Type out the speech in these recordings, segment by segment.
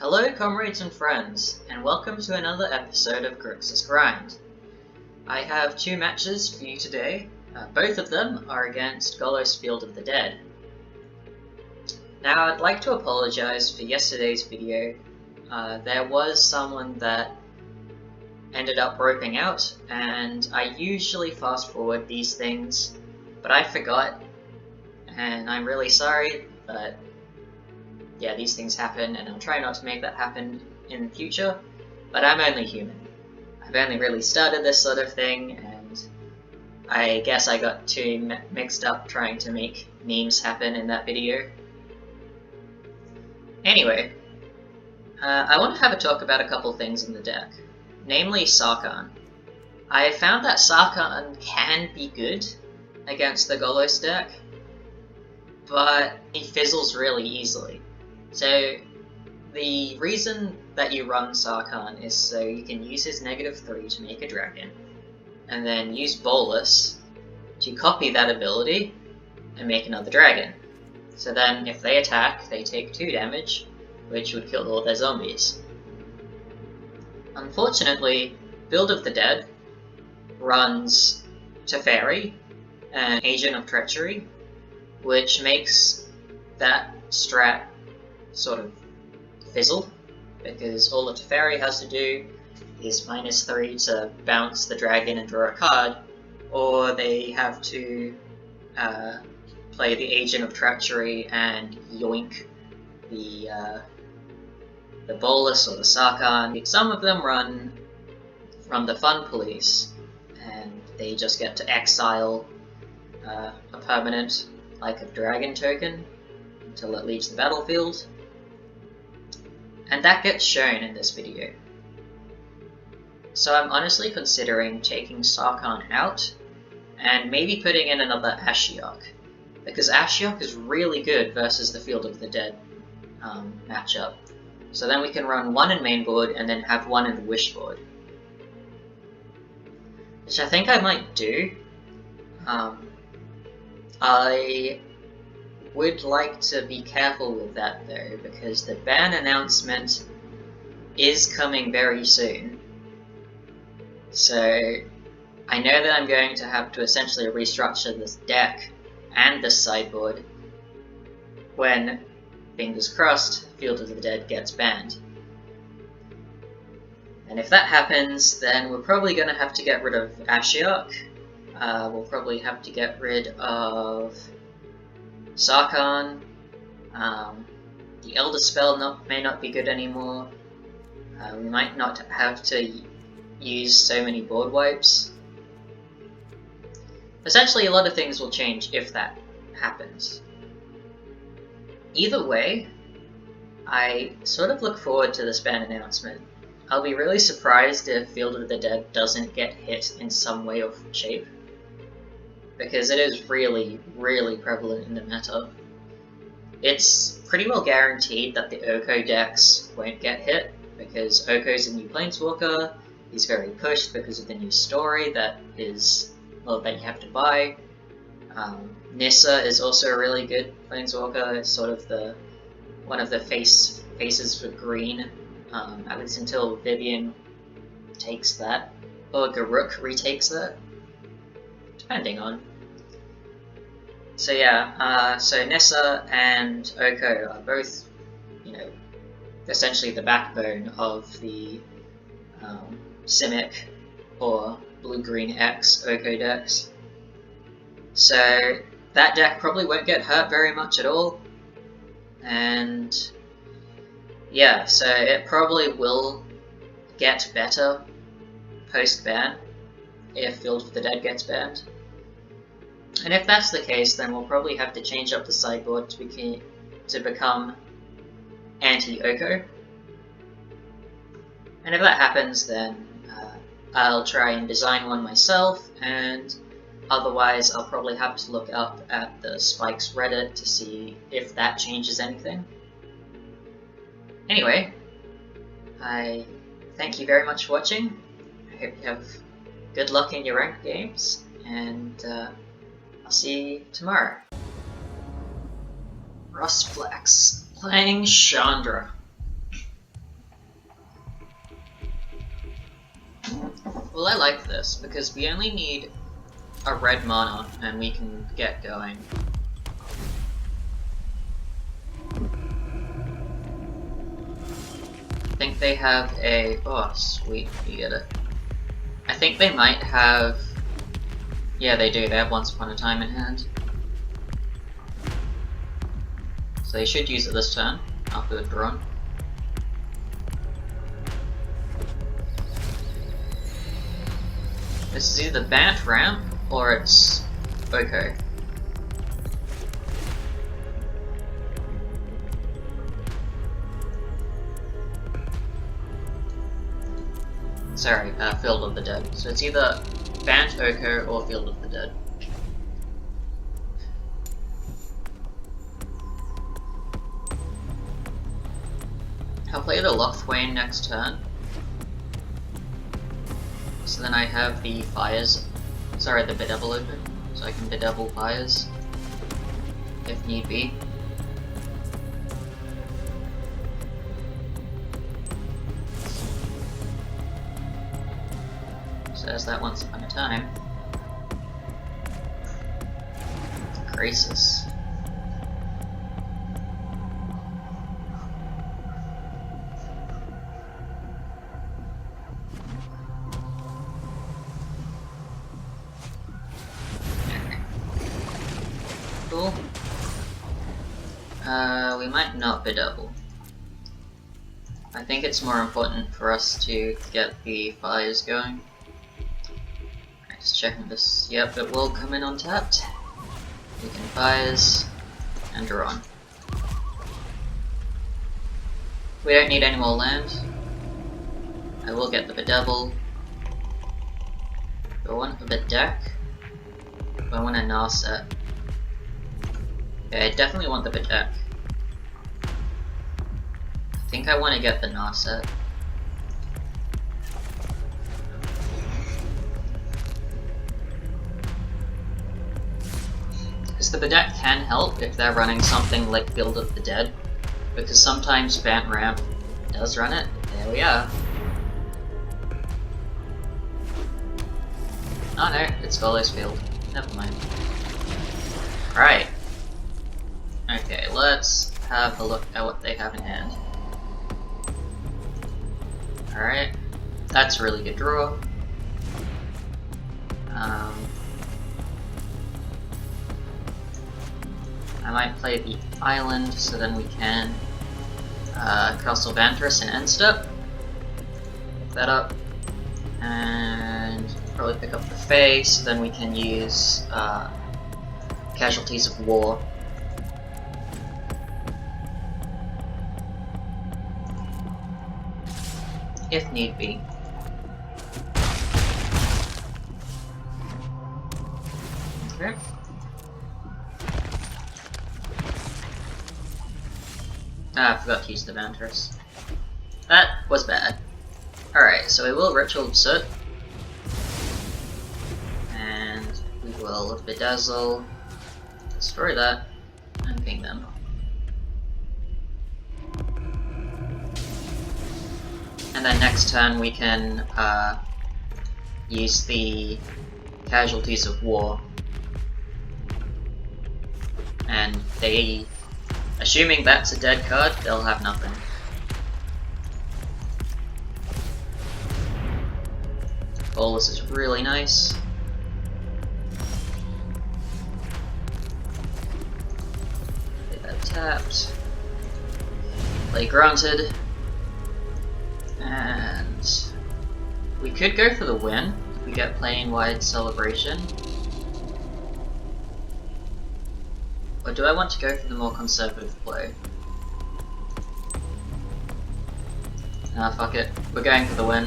Hello comrades and friends, and welcome to another episode of Grixis Grind. I have two matches for you today. Both of them are against Golos Field of the Dead. Now I'd like to apologize for yesterday's video. There was someone that ended up roping out, and I usually fast forward these things, but I forgot, and I'm really sorry, but yeah, these things happen, and I'll try not to make that happen in the future, but I'm only human. I've only really started this sort of thing, and I guess I got too mixed up trying to make memes happen in that video. Anyway, I want to have a talk about a couple things in the deck, namely Sarkhan. I found that Sarkhan can be good against the Golos deck, but he fizzles really easily. So the reason that you run Sarkhan is so you can use his -3 to make a dragon, and then use Golos to copy that ability and make another dragon. So then if they attack, they take 2 damage, which would kill all their zombies. Unfortunately, Field of the Dead runs Teferi and Agent of Treachery, which makes that strat sort of fizzle, because all the Teferi has to do is -3 to bounce the dragon and draw a card, or they have to play the Agent of Treachery and yoink the Golos or the Sarkhan. Some of them run from the Fun Police, and they just get to exile a permanent, like a dragon token, until it leaves the battlefield. And that gets shown in this video. So I'm honestly considering taking Sarkhan out and maybe putting in another Ashiok, because Ashiok is really good versus the Field of the Dead matchup. So then we can run 1 in main board and then have 1 in the wish board, which I think I might do. I would like to be careful with that though, because the ban announcement is coming very soon. So I know that I'm going to have to essentially restructure this deck and this sideboard when, fingers crossed, Field of the Dead gets banned. And if that happens, then we're probably going to have to get rid of Ashiok. We'll probably have to get rid of Sarkhan. The Elder Spell may not be good anymore. We might not have to use so many board wipes. Essentially, a lot of things will change if that happens. Either way, I sort of look forward to this ban announcement. I'll be really surprised if Field of the Dead doesn't get hit in some way or shape, because it is really, really prevalent in the meta. It's pretty well guaranteed that the Oko decks won't get hit, because Oko's a new Planeswalker, he's very pushed because of the new story that is, well, that you have to buy. Nissa is also a really good Planeswalker, it's sort of one of the faces for green, at least until Vivian takes that, or Garruk retakes that, depending on. So yeah, so Nissa and Oko are both, essentially the backbone of the Simic or Blue-Green X Oko decks. So that deck probably won't get hurt very much at all, and yeah, so it probably will get better post-ban if Field of the Dead gets banned. And if that's the case, then we'll probably have to change up the sideboard to become anti-Oko. And if that happens, then I'll try and design one myself, and otherwise I'll probably have to look up at the Spikes Reddit to see if that changes anything. Anyway, I thank you very much for watching. I hope you have good luck in your ranked games, and I'll see you tomorrow. Rustflex playing Chandra. Well, I like this, because we only need a red mana, and we can get going. I think they have a... oh, sweet, you get it. I think they might have... yeah, they do, they have Once Upon a Time in hand. So they should use it this turn, after the drawn. This is either Bant Ramp, or it's Oko. Sorry, Field of the Dead. So it's either Bant, Oko, or Field of the Dead. I'll play the Lochthwain next turn. So then I have the Fires, sorry, the Bedevil open, so I can Bedevil Fires, if need be. So there's that Once Upon a Time. Grixis. Cool. We might not Bedevil. I think it's more important for us to get the Fires going. Just checking this. Yep, it will come in untapped. We can Fires and draw on. We don't need any more land. I will get the Bedevil. Do I want the deck? Do I want a Narset? Okay, I definitely want the deck. I think I want to get the Narset. Because the Bedeck can help if they're running something like Field of the Dead, because sometimes Bant Ramp does run it. There we are. Oh no, it's Golos Field. Never mind. Right. Okay, let's have a look at what they have in hand. Alright. That's a really good draw. I might play the island, so then we can Castle Vantress and end step. Pick that up. And probably pick up the Fae, so then we can use Casualties of War. If need be. Okay. Ah, I forgot to use the Vantress. That was bad. Alright, so we will Ritual of Soot. And we will Bedazzle, destroy that, and ping them. And then next turn we can use the Casualties of War. And they, assuming that's a dead card, they'll have nothing. Golos is really nice. Play that tapped. Play Grunted. And we could go for the win if we get Plane-wide Celebration. Or do I want to go for the more conservative play? Nah, fuck it. We're going for the win.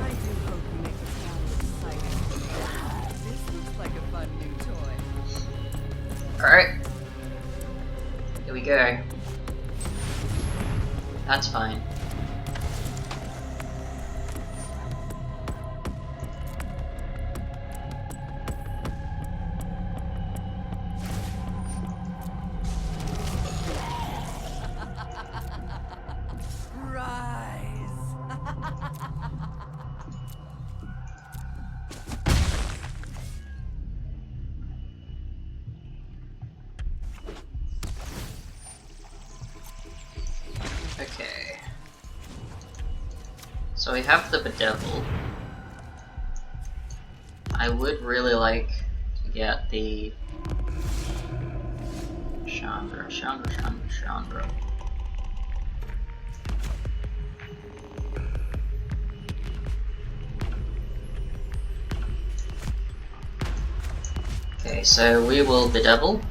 I do hope you make the challenge exciting. This looks like a fun new toy. Alright. Here we go. That's fine. Right. have the Bedevil. I would really like to get the Chandra. Okay, so we will Bedevil.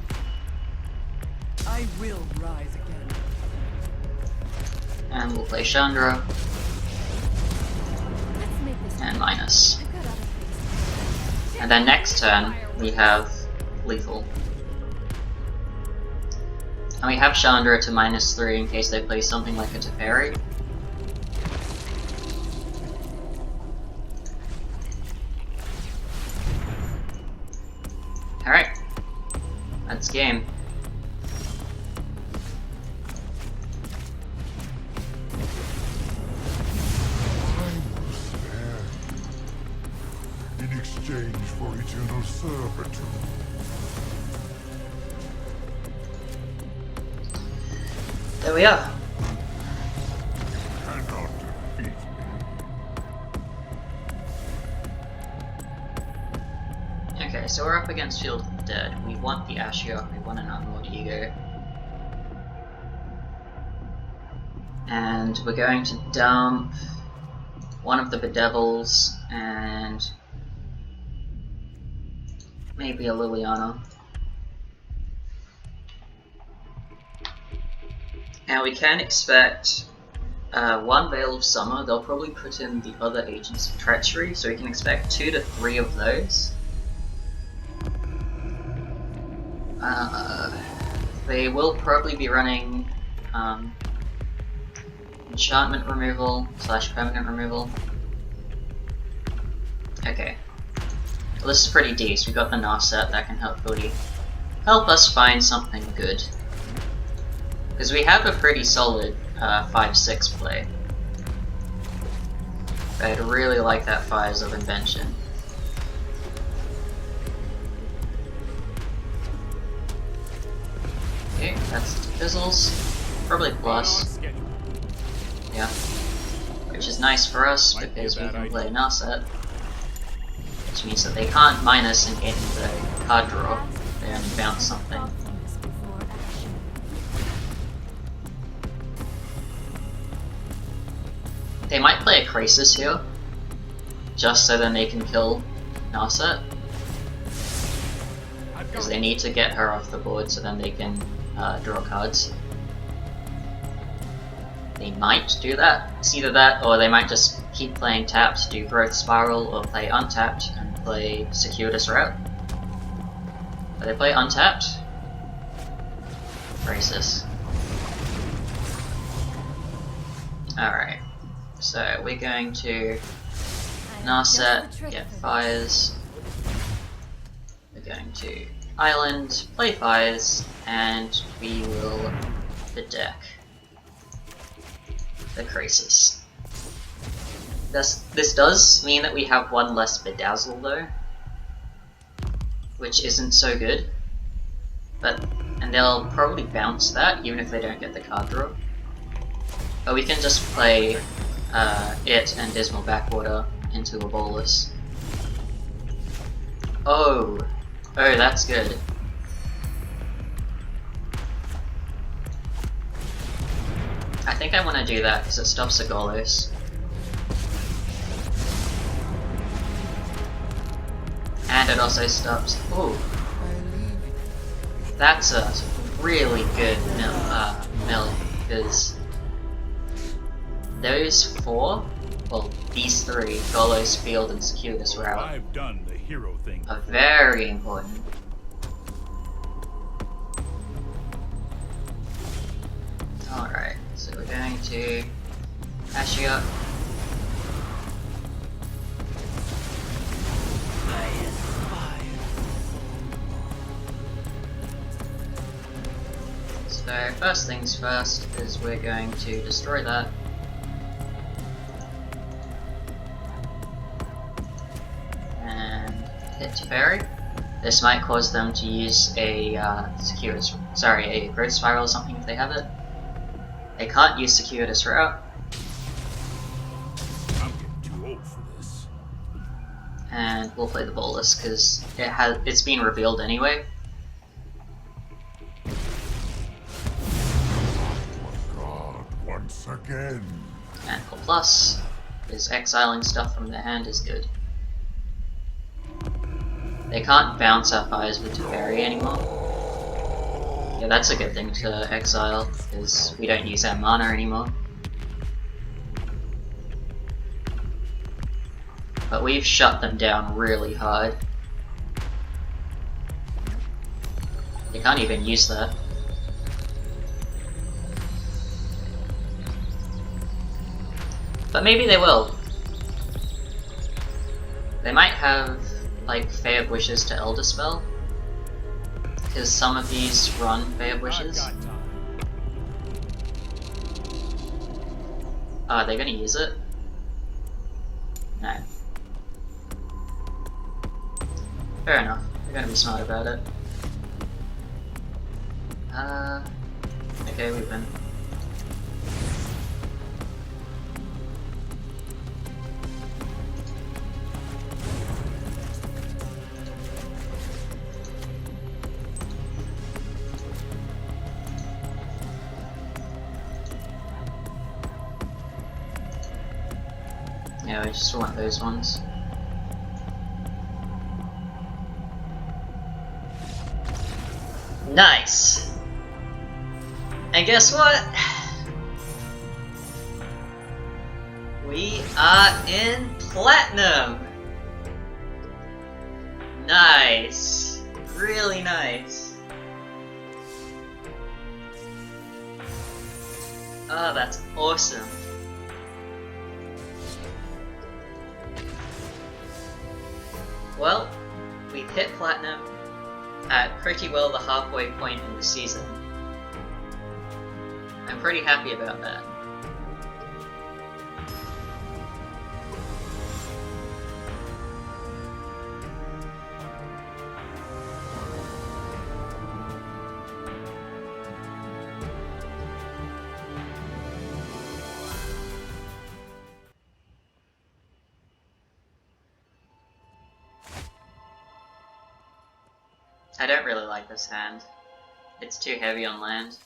I will rise again. And we'll play Chandra. Let's make this And minus. I've got other things. And then next turn, we have Lethal. And we have Chandra to -3 in case they play something like a Teferi. Alright. That's game. In exchange for eternal servitude. There we are. Cannot defeat me. Okay, so we're up against Field of the Dead. We want the Ashiok, we want an Unmoored Ego. And we're going to dump one of the Bedevils and maybe a Liliana. Now we can expect one Veil of Summer. They'll probably put in the other Agents of Treachery, so we can expect 2 to 3 of those. They will probably be running enchantment removal / permanent removal. Okay. Well, this is pretty decent. We got the Narset that can hopefully help us find something good. Because we have a pretty solid 5/6 play. I'd really like that Fires of Invention. Okay, that's fizzles. Probably plus. Yeah. Which is nice for us because we can play Narset. Which means that they can't minus and get into the card draw. They only bounce something. They might play a Grixis here, just so then they can kill Narset. Because they need to get her off the board so then they can draw cards. They might do that. It's either that, or they might just keep playing tapped, do Growth Spiral, or play untapped and play Circuitous Route. But they play untapped. Grixis. Alright. So we're going to Narset, get Fires. We're going to Island, play Fires, and we will the deck. The Grixis. This does mean that we have one less Bedazzle though, which isn't so good. And they'll probably bounce that even if they don't get the card draw. But we can just play it and Dismal Backwater into a Golos. Oh, that's good. I think I want to do that because it stops the Golos. And it also stops. Ooh, that's a really good mill because those 4, well, these 3, Golos, Field, and Circuitous Route, I've done the hero thing. are very important. Alright, so we're going to Ashiok. So first things first is we're going to destroy that. And hit Teferi. This might cause them to use a a Growth Spiral or something if they have it. They can't use Circuitous Route. And we'll play the Bolus because it's been revealed anyway. God, once again. And for plus, is exiling stuff from their hand is good. They can't bounce our fires with Teferi anymore. Yeah, that's a good thing to exile, because we don't use our mana anymore. But we've shut them down really hard. They can't even use that. But maybe they will. They might have, like, Fey of Wishes to Elder Spell. Because some of these run Fey of Wishes. Are they gonna use it? No. Fair enough. They're gonna be smart about it. Okay, we win. Yeah, I just want those ones. Nice! And guess what? We are in Platinum! Nice! Really nice. Oh, that's awesome. Well, we've hit Platinum at pretty well the halfway point in the season. I'm pretty happy about that. I don't really like this hand. It's too heavy on land,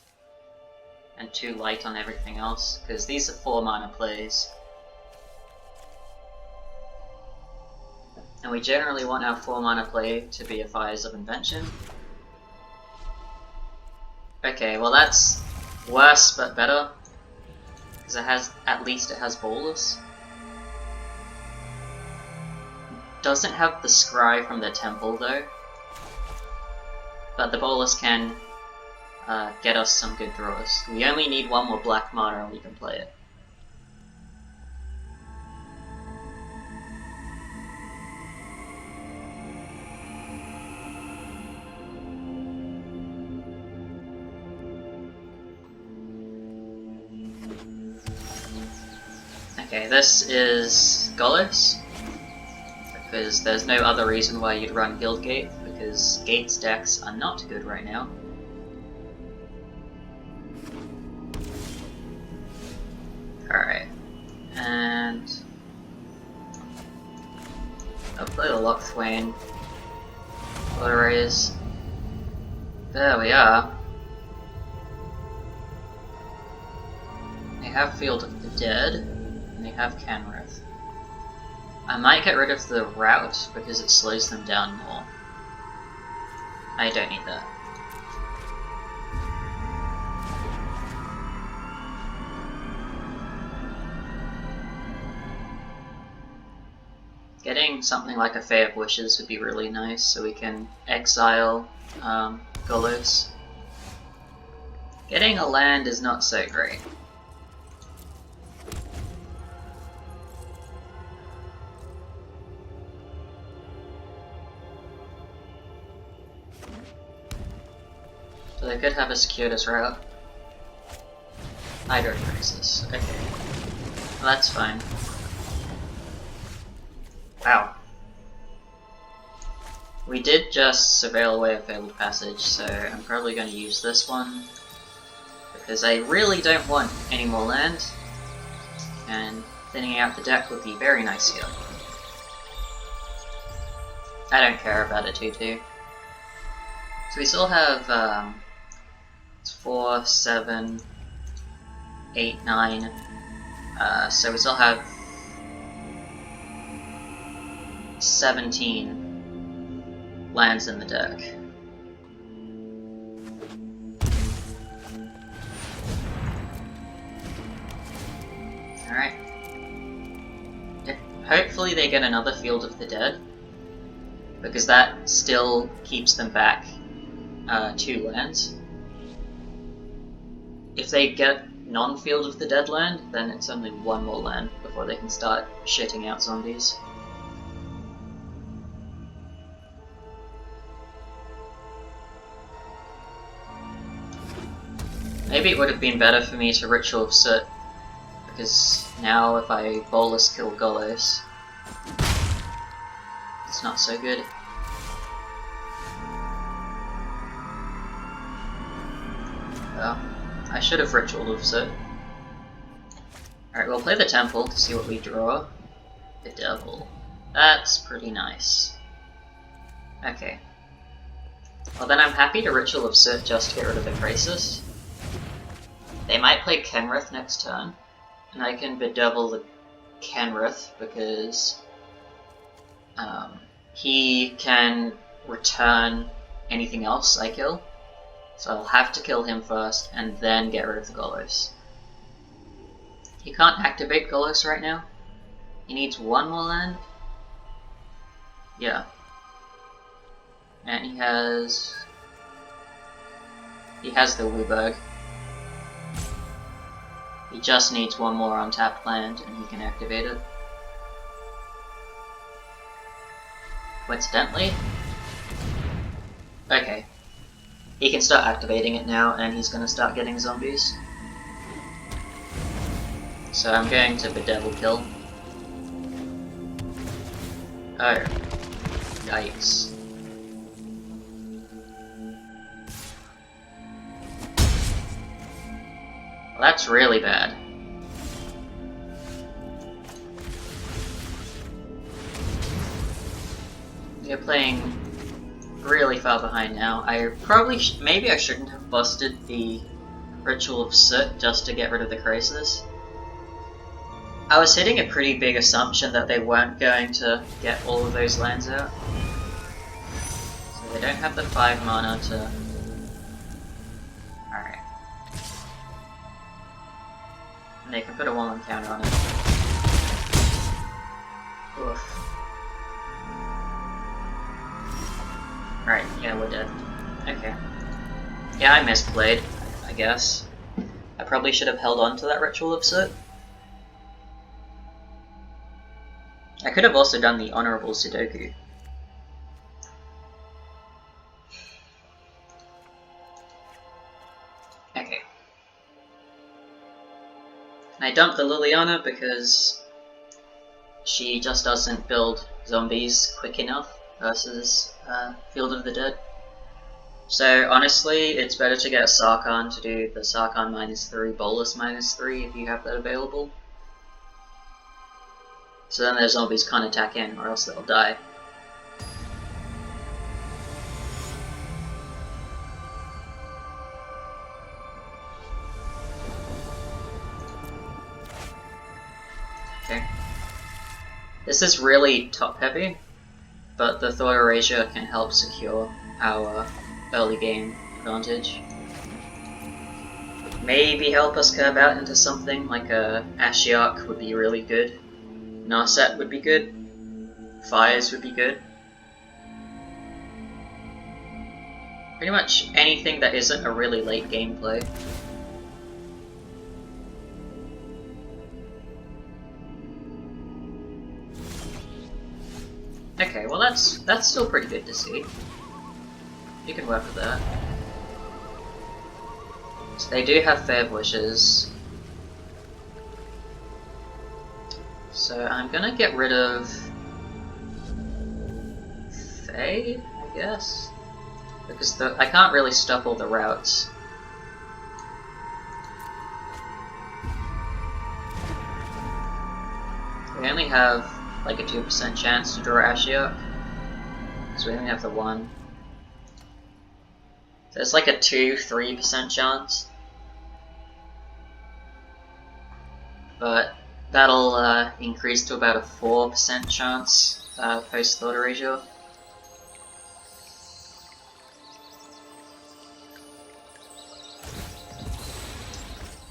and too light on everything else, because these are 4 mana plays. And we generally want our 4 mana play to be a Fires of Invention. Okay, well that's worse but better, because at least it has Bolus. Doesn't have the Scry from the temple though. But the Bolus can get us some good draws. We only need 1 more black mana and we can play it. Okay, this is Golos, because there's no other reason why you'd run Guildgate, because Gate's decks are not good right now. Alright, and I'll play the Lochthwain Flurries. There we are. They have Field of the Dead, and they have Canrith. I might get rid of the Rout because it slows them down more. I don't need that. Getting something like a Fey of Wishes would be really nice, so we can exile Golos. Getting a land is not so great. So they could have a circuitous route. Hydro Grixis. Okay. Well, that's fine. Wow. We did just surveil away a fabled passage, so I'm probably going to use this one. Because I really don't want any more land. And thinning out the deck would be very nice here. I don't care about it too. So we still have 4, 7, 8, 9. So we still have 17 lands in the deck. Alright. Hopefully they get another Field of the Dead, because that still keeps them back 2 lands. If they get non-Field of the Dead land, then it's only 1 more land before they can start shitting out zombies. Maybe it would have been better for me to Ritual of Soot, because now if I Bolus kill Golos, it's not so good. Well, I should have Ritual of Soot. Alright, we'll play the Temple to see what we draw. The Devil. That's pretty nice. Okay. Well then I'm happy to Ritual of Soot just to get rid of the Grixis. They might play Kenrith next turn, and I can bedevil the Kenrith because he can return anything else I kill. So I'll have to kill him first, and then get rid of the Golos. He can't activate Golos right now. He needs 1 more land. Yeah. And he has the Wooburg. He just needs 1 more untapped land, and he can activate it. Coincidentally? Okay. He can start activating it now, and he's gonna start getting zombies. So I'm going to bedevil kill. Oh. Yikes. Well, that's really bad. They're playing really far behind now. I probably maybe I shouldn't have busted the Ritual of Soot just to get rid of the Grixis. I was hitting a pretty big assumption that they weren't going to get all of those lands out. So they don't have the 5 mana to... Alright. And they can put a 1/1 counter on it. Oof. Right, yeah, we're dead. Okay. Yeah, I misplayed, I guess. I probably should have held on to that Ritual of Soot. I could have also done the Honorable Sudoku. Okay. And I dumped the Liliana because she just doesn't build zombies quick enough versus Field of the Dead. So honestly, it's better to get a Sarkhan to do the Sarkhan -3, Bolus -3 if you have that available. So then their zombies can't attack in, or else they'll die. Okay. This is really top heavy, but the Thor Erasure can help secure our early game advantage. Maybe help us curve out into something like a Ashiok would be really good. Narset would be good. Fires would be good. Pretty much anything that isn't a really late game play. Okay, well that's still pretty good to see. You can work with that. So they do have Fair Wishes. So I'm gonna get rid of Faye, I guess? Because I can't really stop all the routes. We only have like a 2% chance to draw Ashiok. So we only have the one. So it's like a 2-3% chance. But that'll increase to about a 4% chance post thought erasure.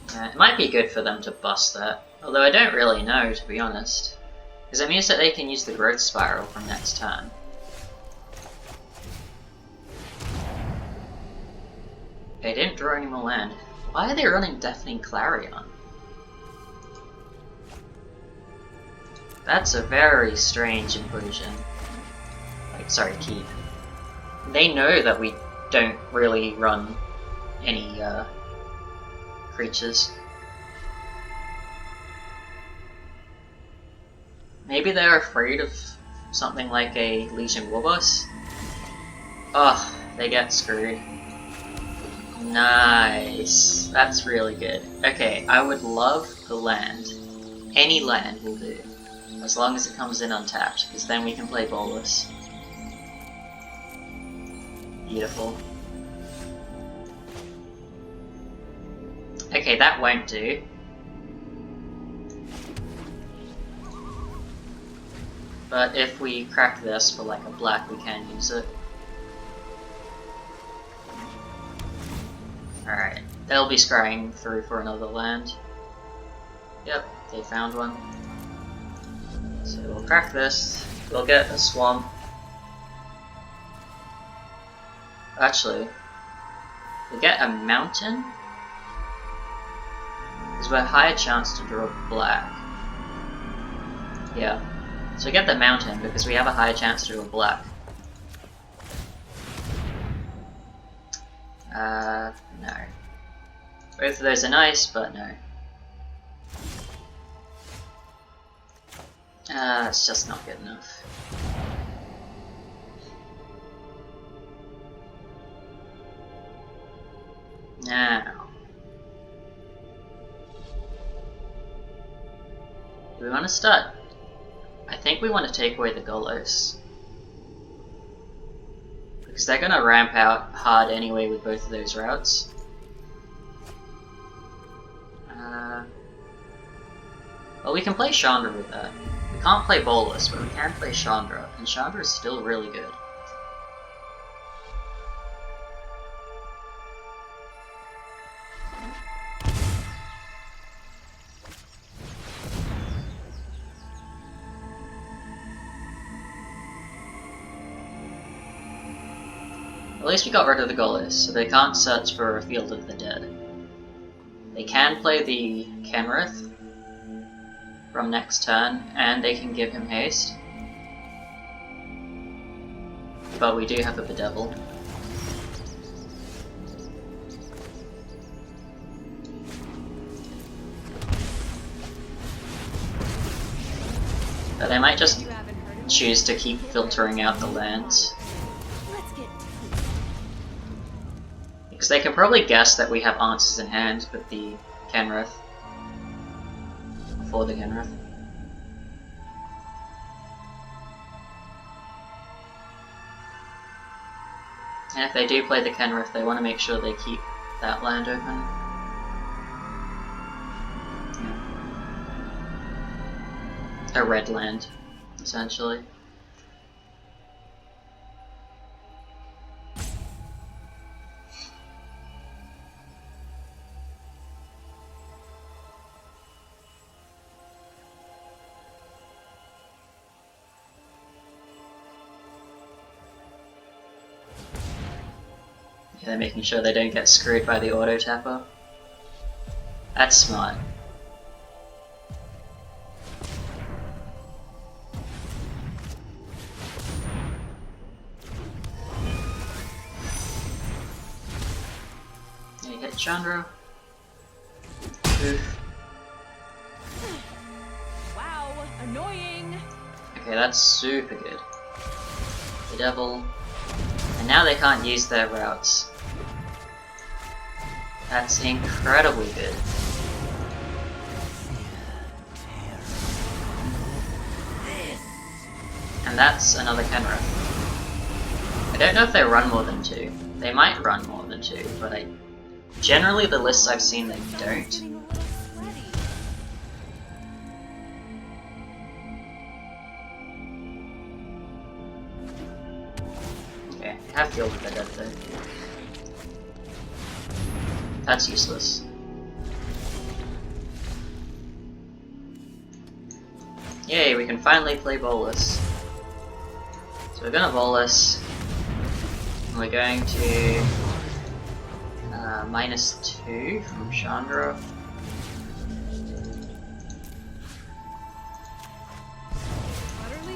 It might be good for them to bust that, although I don't really know, to be honest. Because it means that they can use the growth spiral from next turn. They didn't draw any more land. Why are they running Deafening Clarion? That's a very strange inclusion. Like, sorry, keep. They know that we don't really run any creatures. Maybe they're afraid of something like a Legion Warboss? Ugh, they get screwed. Nice. That's really good. Okay, I would love the land. Any land will do. As long as it comes in untapped, because then we can play Golos. Beautiful. Okay, that won't do. But if we crack this for like a black, we can use it. Alright, they'll be scrying through for another land. Yep, they found one. So we'll crack this, we'll get a swamp. Actually, we'll get a mountain. Because we're a higher chance to draw black. Yeah. So we get the mountain because we have a higher chance to draw black. No. Both of those are nice, but no. It's just not good enough. Now, do we want to start? I think we want to take away the Golos. Because they're going to ramp out hard anyway with both of those routes. Well, we can play Chandra with that. We can't play Golos, but we can play Chandra, and Chandra is still really good. At least we got rid of the Golos, so they can't search for a Field of the Dead. They can play the Kenrith from next turn, and they can give him haste. But we do have a Bedevil. But they might just choose to keep filtering out the lands. Because they can probably guess that we have answers in hand with the Kenrith. For the Kenrith. And if they do play the Kenrith, they want to make sure they keep that land open. Yeah. A red land, essentially. Yeah, they're making sure they don't get screwed by the auto tapper. That's smart. Yeah, you hit Chandra. Oof. Wow, annoying. Okay, that's super good. The Devil. And now they can't use their routes. That's incredibly good. And that's another Kenrith. I don't know if they run more than 2. They might run more than 2, but generally the lists I've seen they don't. Okay, I have fielded the dead though. That's useless. Yay, we can finally play Golos. So we're gonna Golos. And we're going to -2 from Chandra.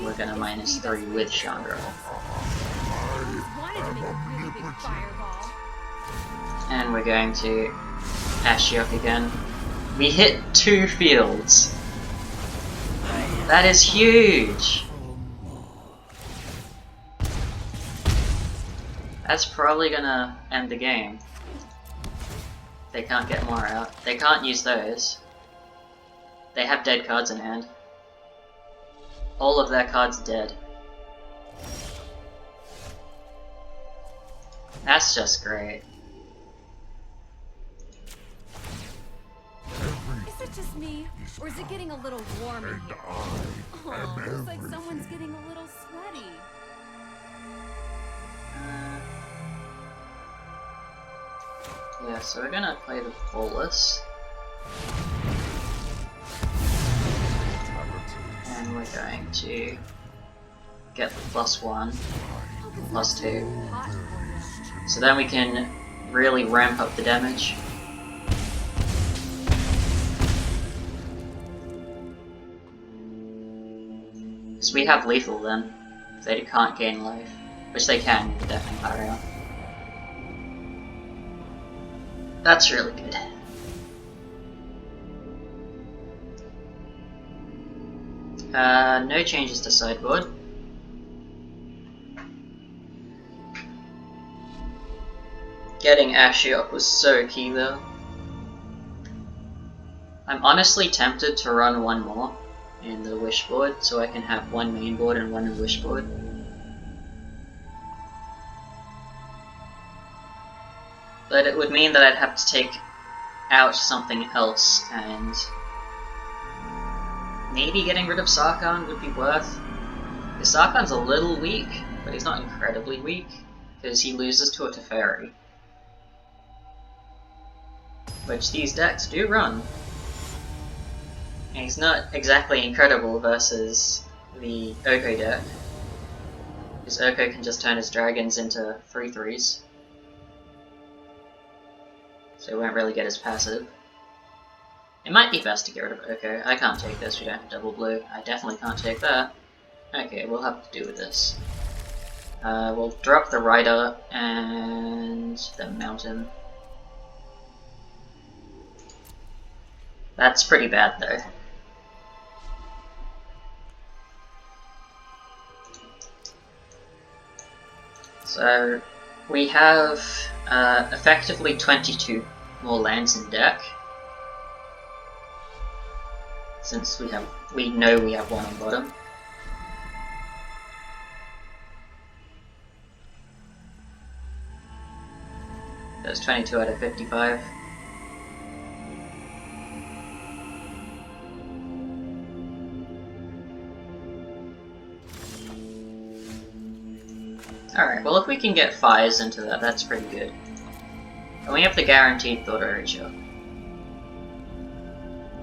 We're gonna -3 with Chandra. And we're going to Ashiok again. We hit 2 fields! That is huge! That's probably gonna end the game. They can't get more out. They can't use those. They have dead cards in hand. All of their cards dead. That's just great. Is it just me, or is it getting a little warm in here? Oh, looks like someone's getting a little sweaty. Yeah, so we're gonna play the Golos. And we're going to get the +1, +2. So then we can really ramp up the damage. Because we have lethal then. They can't gain life. Which they can with Death and Barrier. That's really good. No changes to sideboard. Getting Ashiok was so key though. I'm honestly tempted to run one more in the wish board so I can have one main board and one wish board. But it would mean that I'd have to take out something else, and maybe getting rid of Sarkhan would be worth. Because Sarkhan's a little weak, but he's not incredibly weak, because he loses to a Teferi. Which these decks do run. And he's not exactly incredible versus the Oko deck, because Oko can just turn his dragons into 3/3s. So he won't really get his passive. It might be best to get rid of Oko. I can't take this, we don't have double blue. I definitely can't take that. Okay, we'll have to do with this. We'll drop the Rider and the Mountain. That's pretty bad though. So we have effectively 22 more lands in deck, since we know we have one on bottom. That's 22 out of 55. Alright, well if we can get fires into that, that's pretty good. And we have the guaranteed Thought Archer.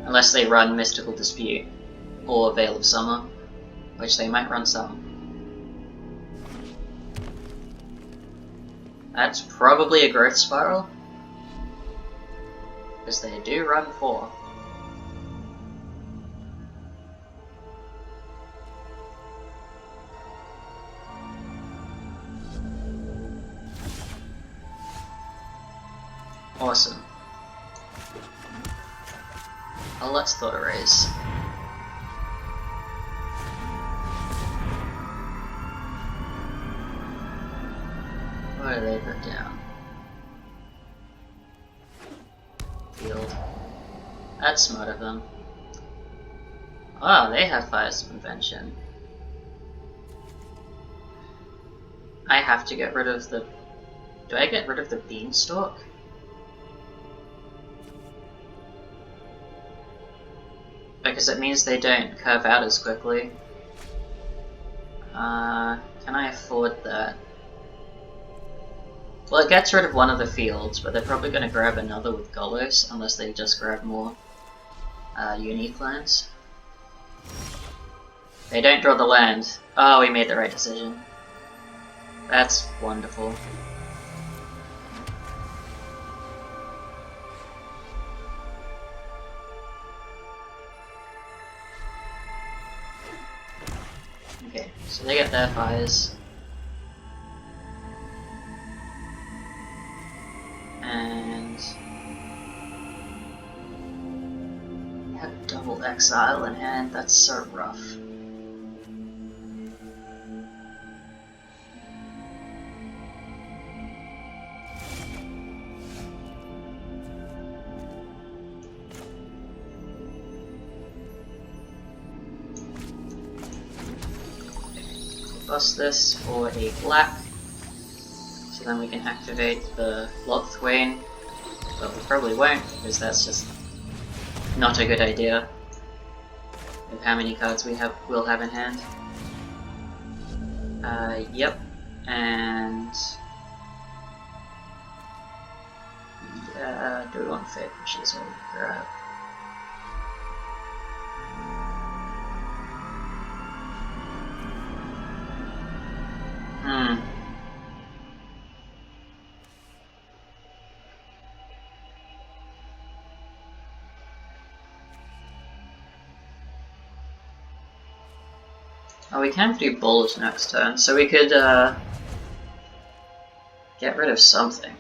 Unless they run Mystical Dispute or Veil of Summer, which they might run some. That's probably a Growth Spiral, because they do run 4. Awesome. Oh, let's Thought Erase. What do they put down? Field. That's smart of them. Oh, they have Fire Convention. I have to get rid of the... Do I get rid of the beanstalk? Because it means they don't curve out as quickly. Can I afford that? Well, it gets rid of one of the fields, but they're probably going to grab another with Golos, unless they just grab more unique lands. They don't draw the land. Oh, we made the right decision. That's wonderful. Okay, so they get their fires. And have double exile in hand, that's so rough. Bust this for a black, so then we can activate the Lochthwain, but we probably won't, because that's just not a good idea with how many cards we'll have in hand. Yep, and do we want Fate Fishes or grab? Oh, we can do Bulls next turn, so we could get rid of something.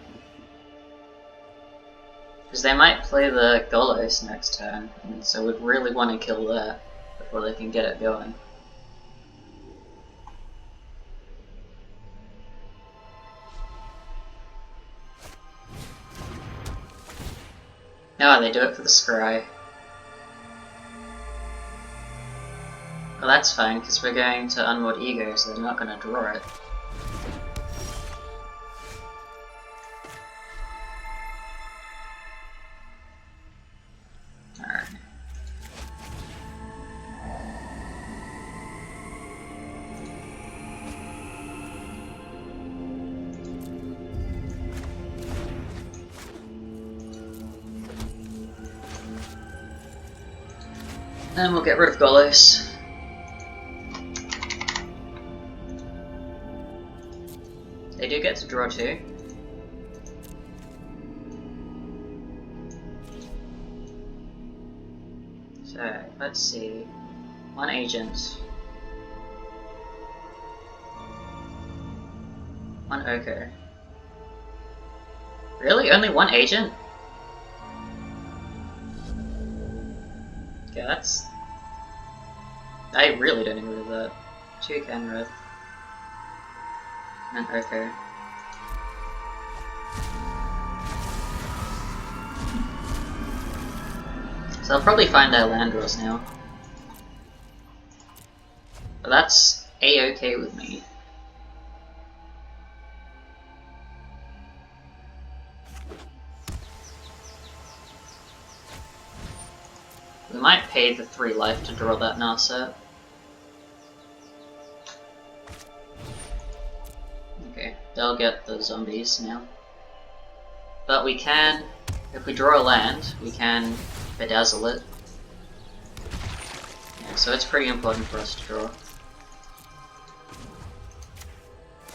Because they might play the Golos next turn, and so we'd really want to kill that before they can get it going. No, they do it for the Scry. Well, that's fine, because we're going to Unmoored Ego, so they're not going to draw it. Alright. Then we'll get rid of Golos. They do get to draw two. So, let's see. One agent. One ochre. Really? Only one agent? Okay, that's... I really don't agree with that. Two Kenrith. And ochre. So I'll probably find our land draws now. But that's a-okay with me. We might pay the 3 life to draw that Narset. Okay, they'll get the zombies now. But we can, if we draw a land, we can bedazzle it. Yeah, so it's pretty important for us to draw.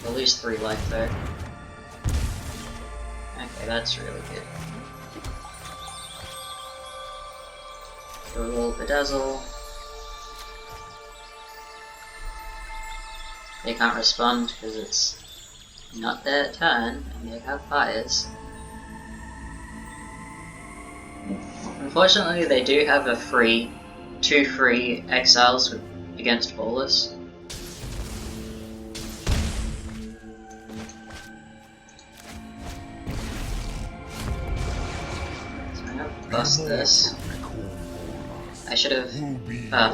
We'll lose 3 life though. Okay, that's really good. So we'll bedazzle. They can't respond because it's not their turn and they have fires. Unfortunately, they do have a free, 2 free exiles against Golos. So I'm gonna bust this. I should have.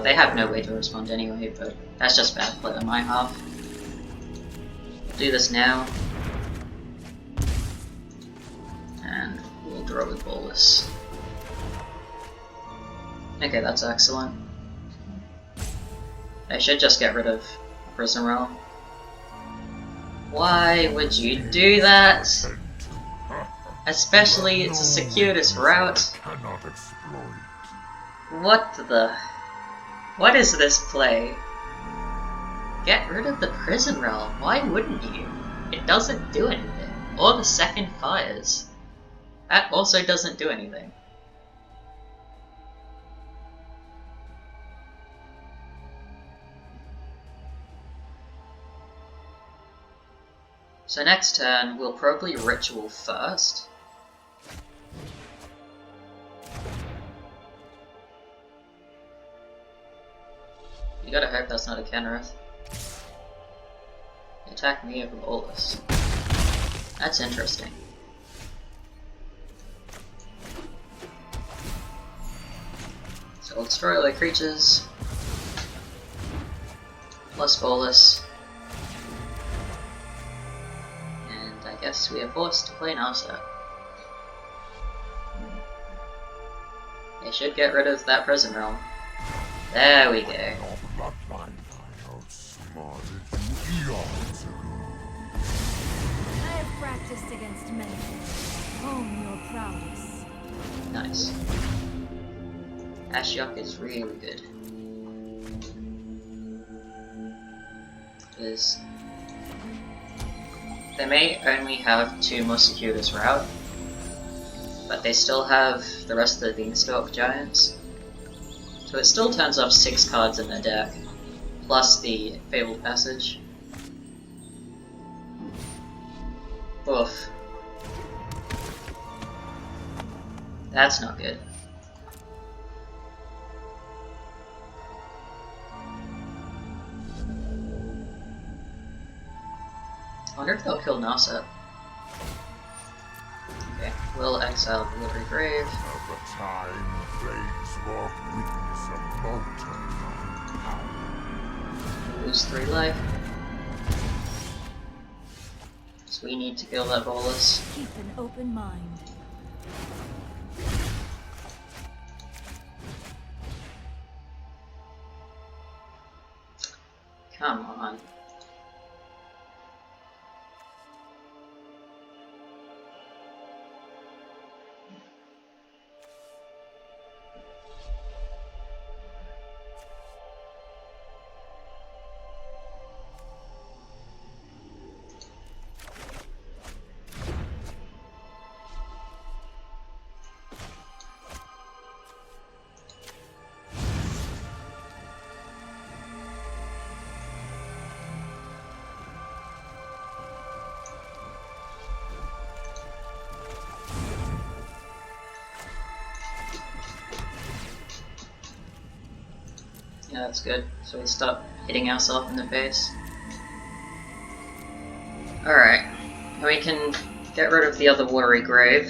They have no way to respond anyway, but that's just bad play on my half. do this now. And we'll draw with Golos. Okay, that's excellent. I should just get rid of Prison Realm. Why would you do that? Especially it's a circuitous route. Cannot exploit. What is this play? Get rid of the Prison Realm. Why wouldn't you? It doesn't do anything. Or the second fires. That also doesn't do anything. So next turn, we'll probably Ritual first. You gotta hope that's not a Kenrith. Attack me with Golos. That's interesting. So we'll destroy all the creatures. Plus Golos. I guess we are forced to play Nasa. They should get rid of that Prison Realm. There we go. I outsmarted you eons ago. I have practiced against many. Hone your prowess. Nice. Ashiok is really good. They may only have 2 more circuitous route, but they still have the rest of the Beanstalk Giants. So it still turns off 6 cards in their deck, plus the Fabled Passage. Oof. That's not good. I wonder if they'll kill Nasa. Okay, we'll exile the Delivery Grave. At the time, flames walk witness a molten power. Lose 3 life. So we need to kill that Golos. Keep an open mind. Come on. Yeah, that's good. So we stop hitting ourselves in the face. Alright. We can get rid of the other Watery Grave.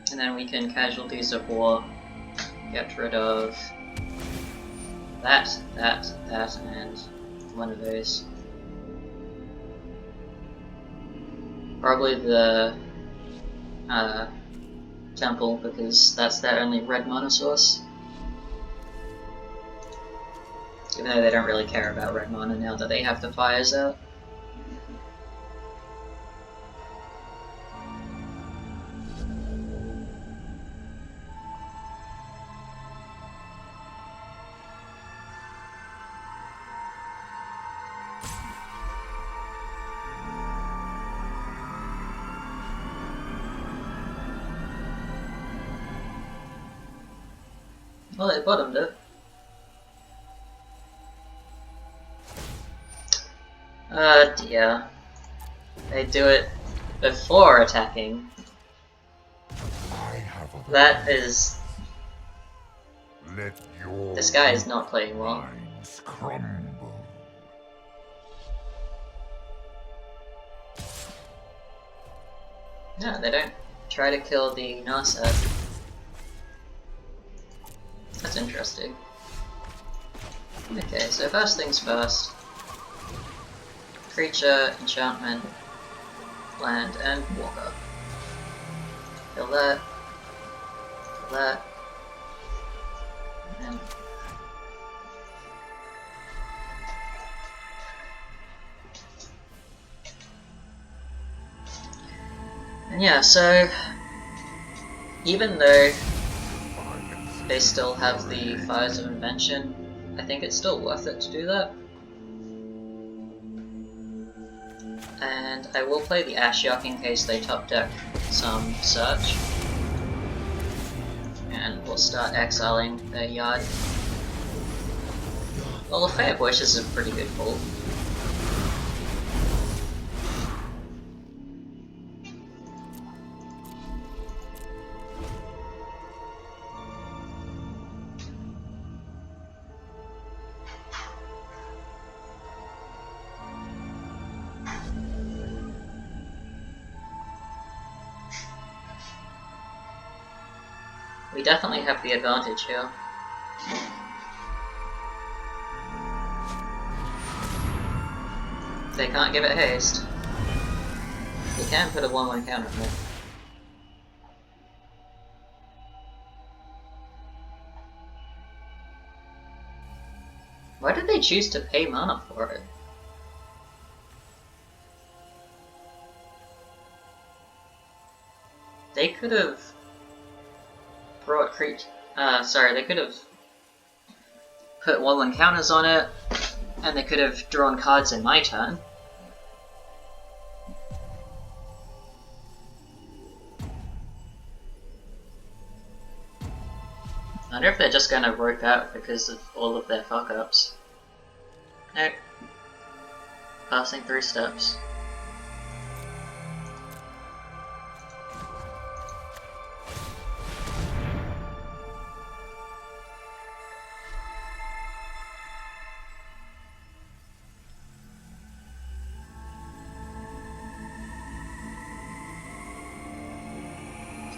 And then we can Casualties of War. Get rid of that, and one of those. Probably the Temple, because that's their only red mana source. Even though they don't really care about red mana now that they have the fires out. Well, they bottomed it. Dear. They do it before attacking. That is... Let your This guy is not playing well. minds crumble. No, they don't try to kill the Nasa. That's interesting. Okay, so first things first. Creature, enchantment, land, and walker. Kill that. Kill that. And yeah, so even though they still have the Fires of Invention, I think it's still worth it to do that. And I will play the Ashiok in case they top deck some search. And we'll start exiling their yard. Well, the Fair Bush is a pretty good pull. We definitely have the advantage here. They can't give it haste. You can put a 1/1 counter on it. Why did they choose to pay mana for it? They could have brought they could have put 1/1 counters on it, and they could have drawn cards in my turn. I wonder if they're just gonna rope out because of all of their fuck-ups. Nope. Passing through steps.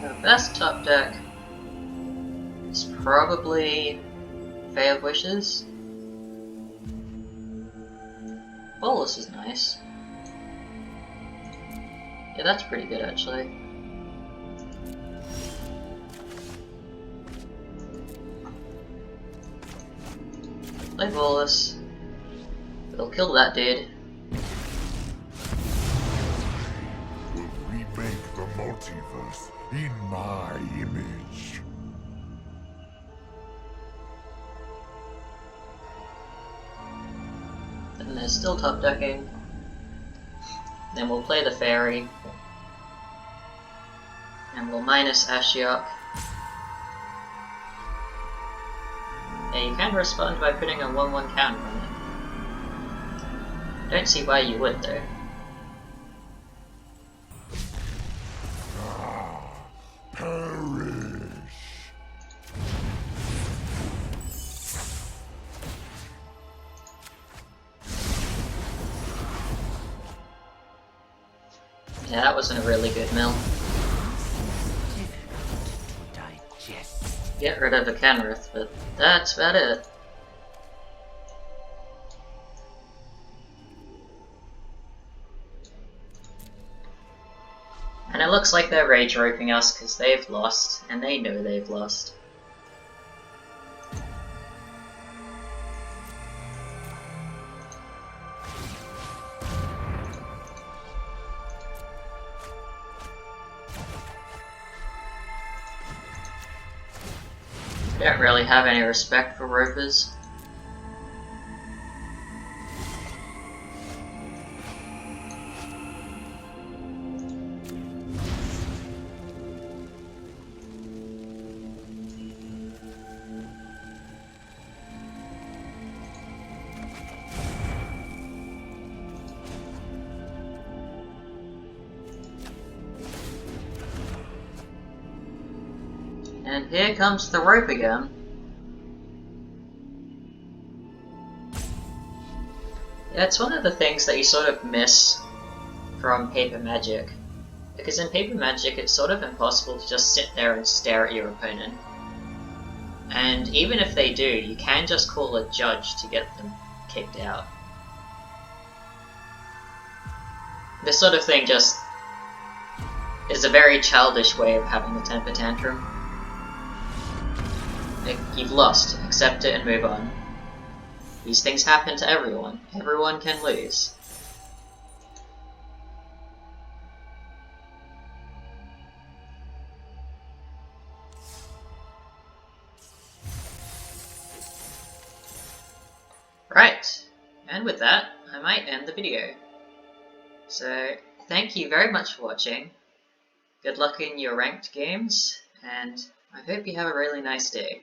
The best top deck is probably Fae of Wishes. Golos is nice. Yeah, that's pretty good actually. Play Golos. It'll kill that dude. Will remake the multiverse in my image. And they're still top decking. Then we'll play the fairy. And we'll minus Ashiok. Yeah, you can respond by putting a 1/1 counter on it. Don't see why you would though. Perish. Yeah, that wasn't a really good mill. Get rid of the Kenrith, but that's about it. And it looks like they're rage roping us because they've lost, and they know they've lost. They don't really have any respect for ropers. And here comes the rope again. Yeah, it's one of the things that you sort of miss from Paper Magic. Because in Paper Magic it's sort of impossible to just sit there and stare at your opponent. And even if they do, you can just call a judge to get them kicked out. This sort of thing just is a very childish way of having a temper tantrum. Like, you've lost, accept it and move on. These things happen to everyone. Everyone can lose. Right, and with that, I might end the video. So, thank you very much for watching. Good luck in your ranked games, and I hope you have a really nice day.